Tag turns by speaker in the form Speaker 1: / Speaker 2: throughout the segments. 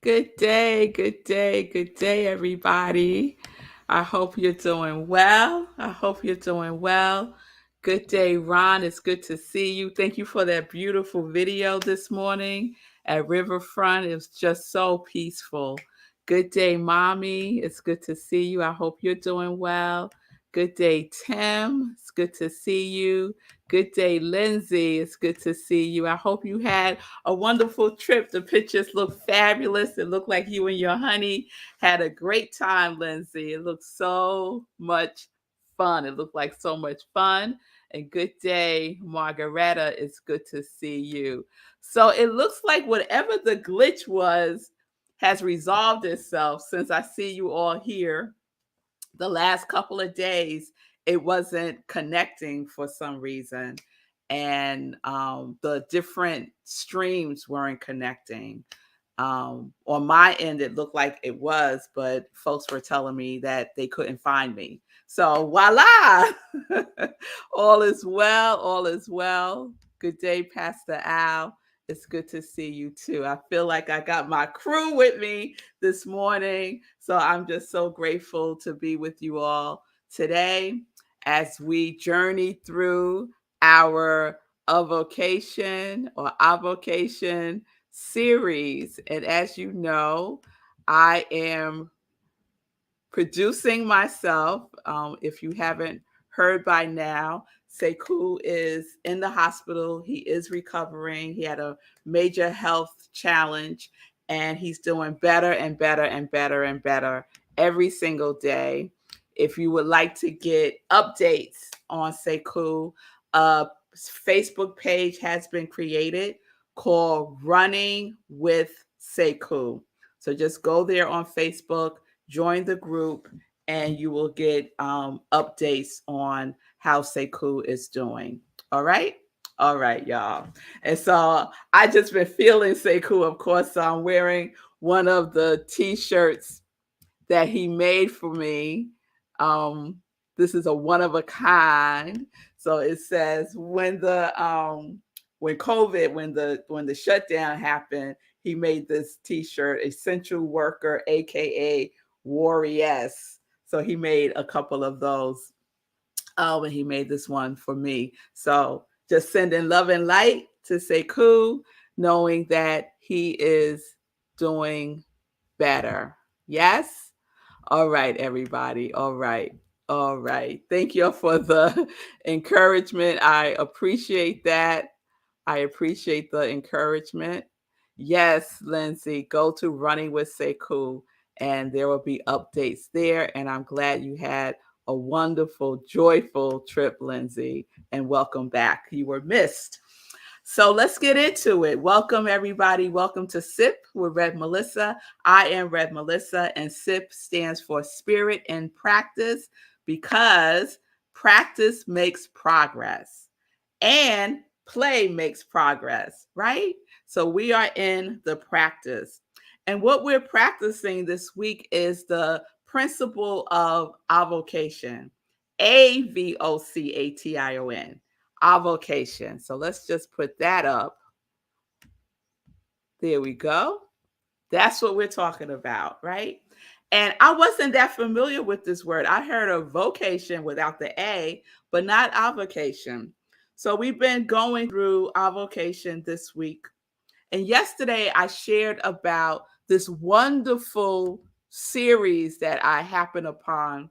Speaker 1: Good day, everybody. I hope you're doing well. I hope you're doing well. Good day, Ron. It's good to see you. Thank you for that beautiful video this morning at Riverfront. It was just so peaceful. Good day, Mommy. It's good to see you. I hope you're doing well. Good day, Tim. It's good to see you. Good day, Lindsay. It's good to see you. I hope you had a wonderful trip. The pictures look fabulous. It looked like you and your honey had a great time, Lindsay. It looked so much fun. It looked like so much fun. And good day, Margareta. It's good to see you. So it looks like whatever the glitch was has resolved itself since I see you all here. The last couple of days, it wasn't connecting for some reason. And the different streams weren't connecting. On my end, it looked like it was, but folks were telling me that they couldn't find me. So voila, all is well, all is well. Good day, Pastor Al. It's good to see you too. I feel like I got my crew with me this morning. So I'm just so grateful to be with you all today as we journey through our avocation series. And as you know, I am producing myself. If you haven't heard by now, Sekou is in the hospital. He is recovering. He had a major health challenge, and he's doing better and better and better and better every single day. If you would like to get updates on Sekou, a Facebook page has been created called Running with Sekou. So just go there on Facebook, join the group, and you will get updates on how Sekou is doing. All right? All right, y'all. And so I just been feeling Sekou, of course. So I'm wearing one of the t-shirts that he made for me. This is a one of a kind. So it says when the shutdown happened, he made this t-shirt, essential worker, aka Warriors. So he made a couple of those. And he made this one for me. So just sending love and light to Sekou, knowing that he is doing better. Yes? All right, everybody. All right. All right. Thank you for the encouragement. I appreciate that. I appreciate the encouragement. Yes, Lindsay, go to Running with Sekou, and there will be updates there. And I'm glad you had a wonderful, joyful trip, Lindsay, and welcome back. You were missed. So let's get into it. Welcome, everybody. Welcome to SIP with Rev Melissa. I am Rev Melissa, and SIP stands for Spirit in Practice because practice makes progress and play makes progress, right? So we are in the practice. And what we're practicing this week is the principle of avocation, Avocation. Avocation. So let's just put that up. There we go. That's what we're talking about, right? And I wasn't that familiar with this word. I heard of vocation without the A, but not avocation. So we've been going through avocation this week. And yesterday I shared about this wonderful series that I happened upon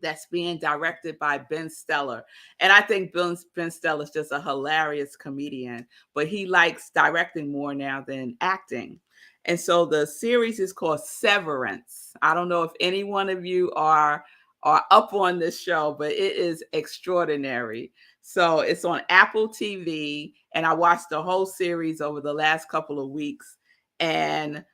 Speaker 1: that's being directed by Ben Stiller. And I think Ben Stiller is just a hilarious comedian, but he likes directing more now than acting. And so the series is called Severance. I don't know if any one of you are up on this show, but it is extraordinary. So it's on Apple TV, and I watched the whole series over the last couple of weeks. And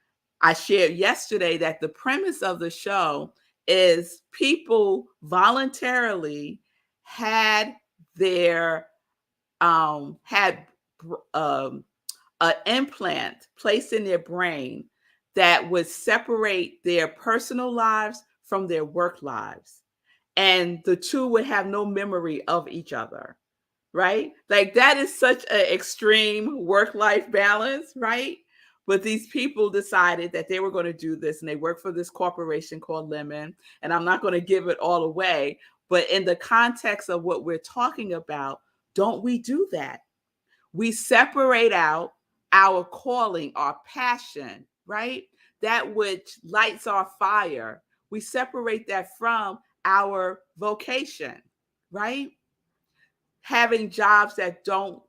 Speaker 1: I shared yesterday that the premise of the show is people voluntarily had their had an implant placed in their brain that would separate their personal lives from their work lives, and the two would have no memory of each other, right? Like that is such an extreme work-life balance, right? But these people decided that they were going to do this, and they work for this corporation called Lemon. And I'm not going to give it all away, but in the context of what we're talking about, don't we do that? We separate out our calling, our passion, right? That which lights our fire. We separate that from our vocation, right? Having jobs that don't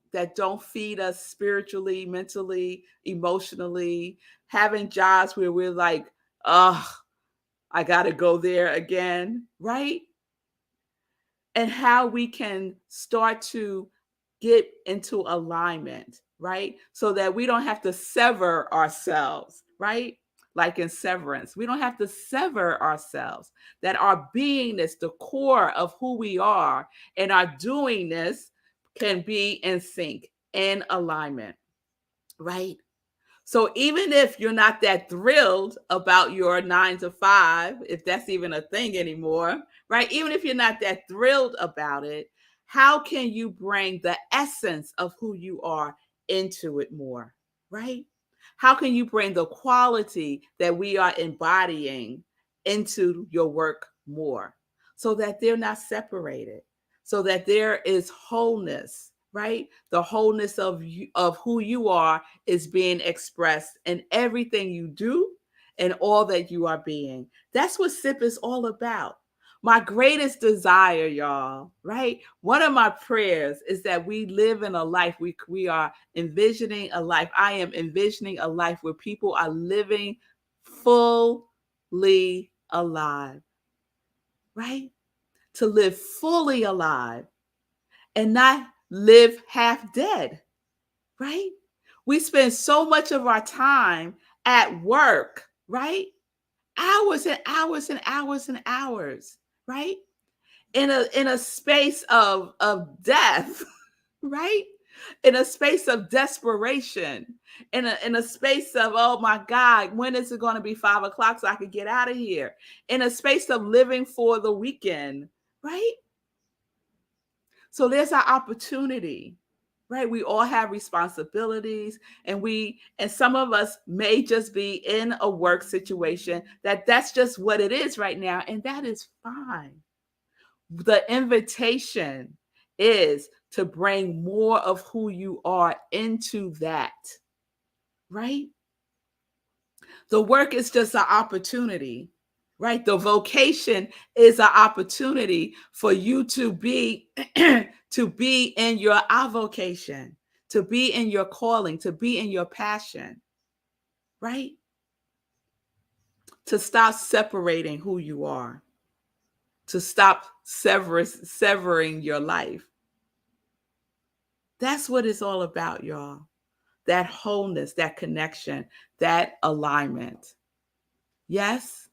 Speaker 1: feed us spiritually, mentally, emotionally, having jobs where we're like, oh, I got to go there again, right? And how we can start to get into alignment, right? So that we don't have to sever ourselves, right? Like in Severance, we don't have to sever ourselves, that our beingness, the core of who we are, and our doingness can be in sync, in alignment, right? So even if you're not that thrilled about your 9 to 5, if that's even a thing anymore, right? Even if you're not that thrilled about it, how can you bring the essence of who you are into it more, right? How can you bring the quality that we are embodying into your work more so that they're not separated, so that there is wholeness, right? The wholeness of you, of who you are, is being expressed in everything you do and all that you are being. That's what SIP is all about. My greatest desire, y'all, right? One of my prayers is that we live in a life, we are envisioning a life. I am envisioning a life where people are living fully alive, right? To live fully alive and not live half dead, right? We spend so much of our time at work, right? Hours and hours and hours and hours, right? In a space of death, right? In a space of desperation, in a space of, oh my God, when is it going to be 5 o'clock so I can get out of here? In a space of living for the weekend, right? So there's our opportunity, right? We all have responsibilities, and some of us may just be in a work situation that's just what it is right now, and that is fine. The invitation is to bring more of who you are into that, right? The work is just an opportunity, right? The vocation is an opportunity for you to be to be in your avocation, to be in your calling, to be in your passion, right? To stop separating who you are, to stop severing your life. That's what it's all about, y'all. That wholeness, that connection, that alignment. Yes,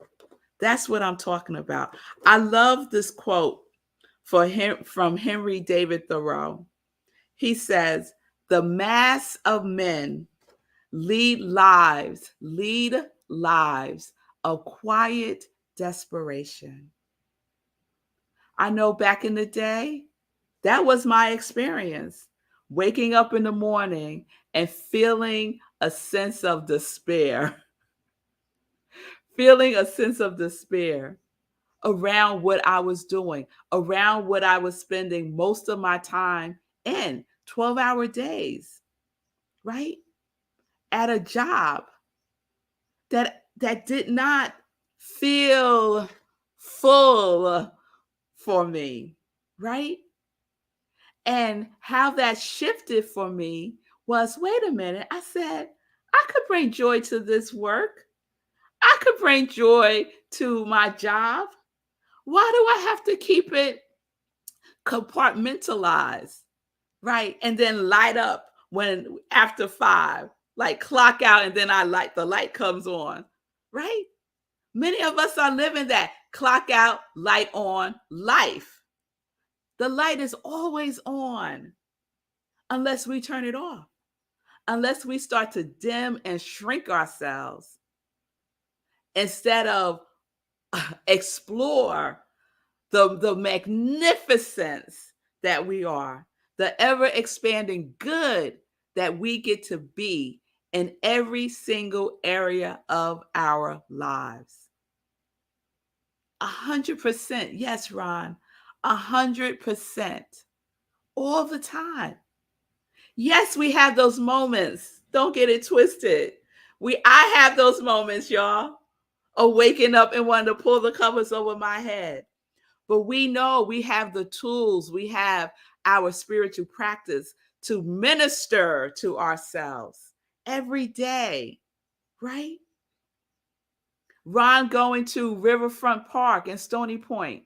Speaker 1: that's what I'm talking about. I love this quote from Henry David Thoreau. He says, "The mass of men lead lives of quiet desperation." I know back in the day, that was my experience. Waking up in the morning and feeling a sense of despair, feeling a sense of despair around what I was doing, around what I was spending most of my time in, 12-hour days, right? At a job that did not feel full for me, right? And how that shifted for me was, wait a minute, I said, I could bring joy to this work. I could bring joy to my job. Why do I have to keep it compartmentalized, right? And then light up when after 5, like clock out and then the light comes on, right? Many of us are living that clock out, light on life. The light is always on unless we turn it off, unless we start to dim and shrink ourselves instead of explore the magnificence that we are, the ever expanding good that we get to be in every single area of our lives. 100%. Yes, Ron. 100%. All the time. Yes, we have those moments. Don't get it twisted. I have those moments, y'all, of waking up and wanting to pull the covers over my head. But we know we have the tools, we have our spiritual practice to minister to ourselves every day, right? Ron going to Riverfront Park in Stony Point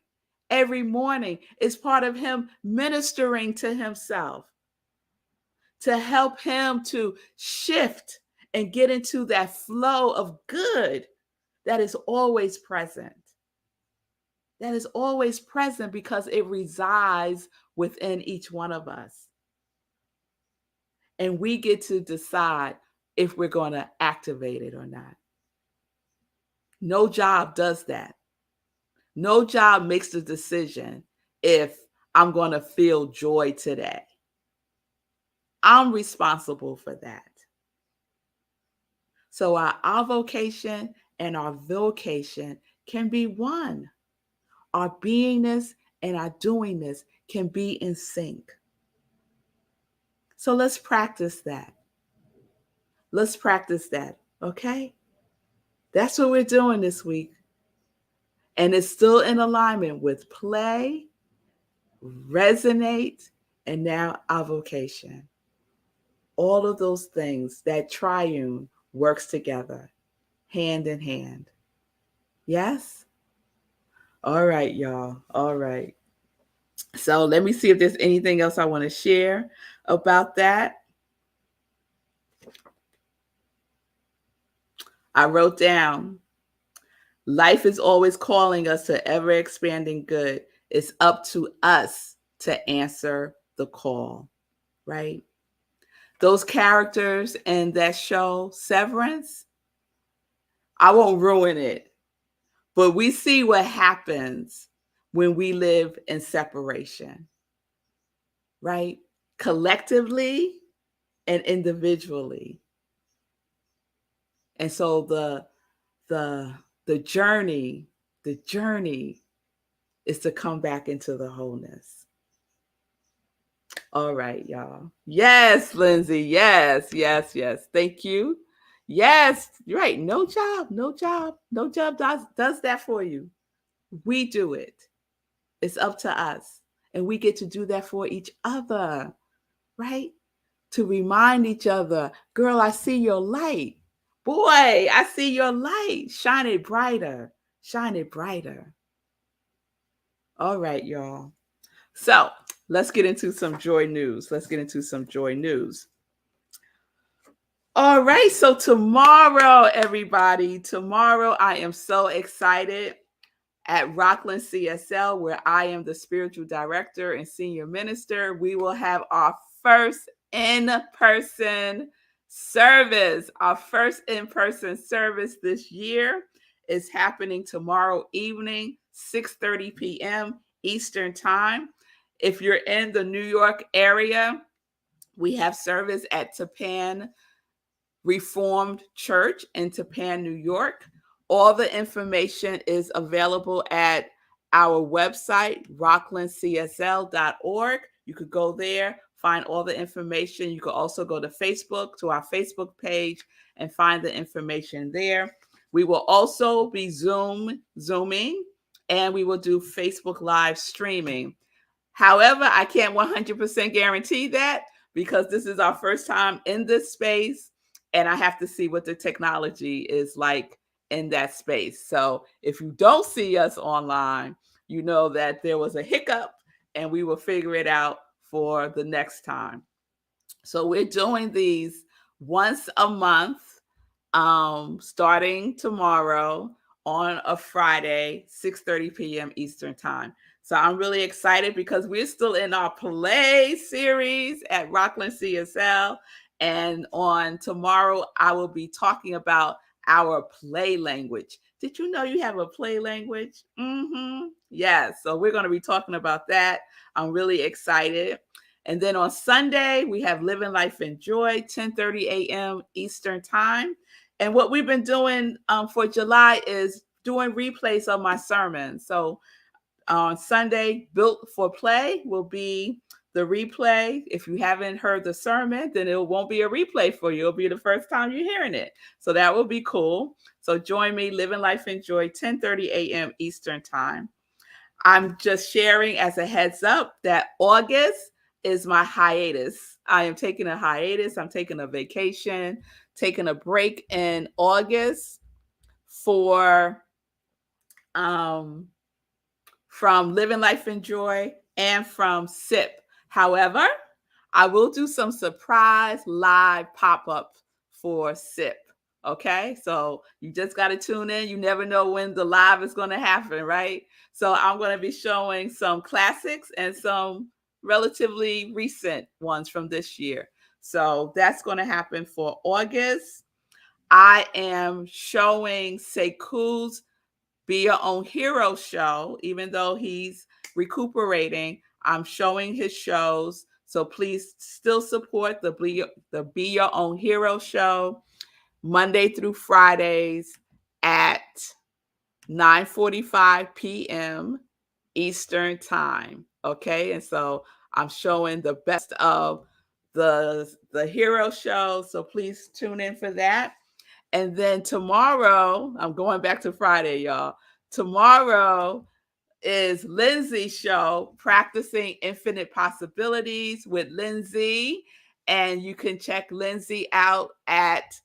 Speaker 1: every morning is part of him ministering to himself to help him to shift and get into that flow of good that is always present. That is always present because it resides within each one of us. And we get to decide if we're going to activate it or not. No job does that. No job makes the decision if I'm going to feel joy today. I'm responsible for that. So our avocation and our vocation can be one. Our beingness and our doingness can be in sync. So let's practice that. Let's practice that, okay? That's what we're doing this week. And it's still in alignment with play, resonate, and now avocation. All of those things, that triune works together, hand in hand. Yes? All right, y'all. All right. So let me see if there's anything else I want to share about that. I wrote down, life is always calling us to ever expanding good. It's up to us to answer the call, right? Those characters in that show, Severance, I won't ruin it, but we see what happens when we live in separation, right? Collectively and individually. And so the journey is to come back into the wholeness. All right, y'all. Yes, Lindsay. Yes, yes, yes. Thank you. Yes, you're right. No job does that for you. We do it. It's up to us. And we get to do that for each other, right? To remind each other, girl, I see your light. Boy, I see your light. Shine it brighter. Shine it brighter. All right, y'all. So let's get into some joy news. All right. So tomorrow, everybody, I am so excited at Rockland CSL, where I am the spiritual director and senior minister. We will have our first in-person service. Our first in-person service this year is happening tomorrow evening, 6:30 p.m. Eastern Time. If you're in the New York area, we have service at Tapan Reformed Church in Tapan, New York. All the information is available at our website, rocklandcsl.org. You could go there, find all the information. You could also go to Facebook, to our Facebook page, and find the information there. We will also be Zooming, and we will do Facebook Live streaming. However, I can't 100% guarantee that because this is our first time in this space, and I have to see what the technology is like in that space. So if you don't see us online, you know that there was a hiccup and we will figure it out for the next time. So we're doing these once a month, starting tomorrow on a Friday, 6:30 p.m. Eastern Time. So I'm really excited because we're still in our play series at Rockland CSL. And on tomorrow, I will be talking about our play language. Did you know you have a play language? Yes. So we're going to be talking about that. I'm really excited. And then on Sunday, we have Living Life in Joy, 10:30 a.m. Eastern Time. And what we've been doing for July is doing replays of my sermons. So on Sunday, Built for Play will be the replay. If you haven't heard the sermon, then it won't be a replay for you. It'll be the first time you're hearing it. So that will be cool. So join me, Living Life in Joy, 10:30 a.m. Eastern Time. I'm just sharing as a heads up that August is my hiatus. I am taking a hiatus. I'm taking a vacation, taking a break in August for from Living Life in Joy and from SIP. However, I will do some surprise live pop-up for SIP. Okay, so you just got to tune in. You never know when the live is going to happen, right? So I'm going to be showing some classics and some relatively recent ones from this year. So that's going to happen for August. I am showing Sekou's Be Your Own Hero show, even though he's recuperating. I'm showing his shows. So please still support the Be Your Own Hero show Monday through Fridays at 9:45 p.m. Eastern Time. Okay. And so I'm showing the best of the hero show. So please tune in for that. And then tomorrow, I'm going back to Friday, y'all. Tomorrow is Lindsay's show, Practicing Infinite Possibilities with Lindsay. And you can check Lindsay out at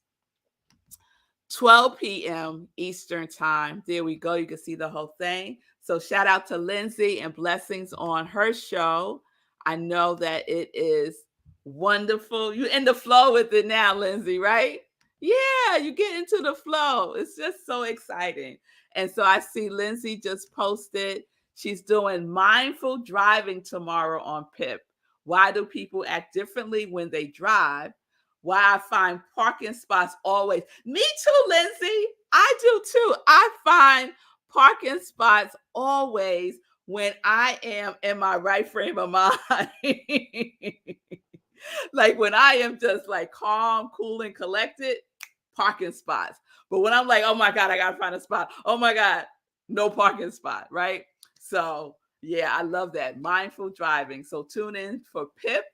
Speaker 1: 12 p.m. Eastern Time. There we go. You can see the whole thing. So shout out to Lindsay and blessings on her show. I know that it is wonderful. You're in the flow with it now, Lindsay, right? Yeah, you get into the flow. It's just so exciting. And so I see Lindsay just posted. She's doing mindful driving tomorrow on PIP. Why do people act differently when they drive? Why I find parking spots always. Me too, Lindsay. I do too. I find parking spots always when I am in my right frame of mind. Like when I am just like calm, cool, and collected, parking spots. But when I'm like, oh my God, I gotta find a spot. Oh my God, no parking spot, right? So yeah, I love that. Mindful driving. So tune in for PIP,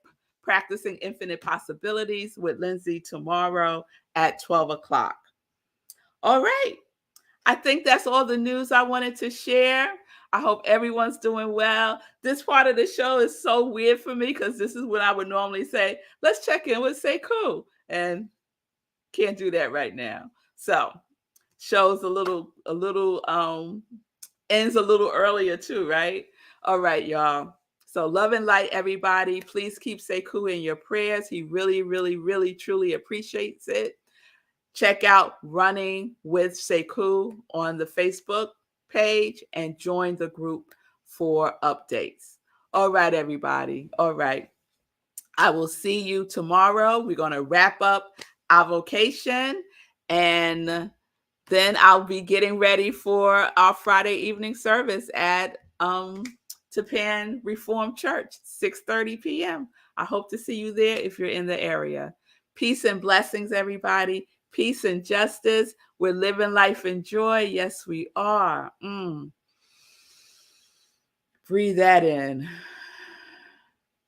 Speaker 1: Practicing Infinite Possibilities with Lindsay tomorrow at 12 o'clock. All right. I think that's all the news I wanted to share. I hope everyone's doing well. This part of the show is so weird for me because this is what I would normally say. Let's check in with Sekou. And can't do that right now. So shows a little ends a little earlier too, right? All right, y'all. So love and light, everybody. Please keep Sekou in your prayers. He really, really, really, truly appreciates it. Check out Running with Sekou on the Facebook page and join the group for updates. All right, everybody. All right. I will see you tomorrow. We're going to wrap up Avocation, and then I'll be getting ready for our Friday evening service at Tapan Reformed Church, 6:30 p.m. I hope to see you there if you're in the area. Peace and blessings, everybody. Peace and justice. We're living life in joy. Yes, we are. Breathe that in.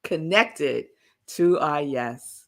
Speaker 1: Connected to our yes.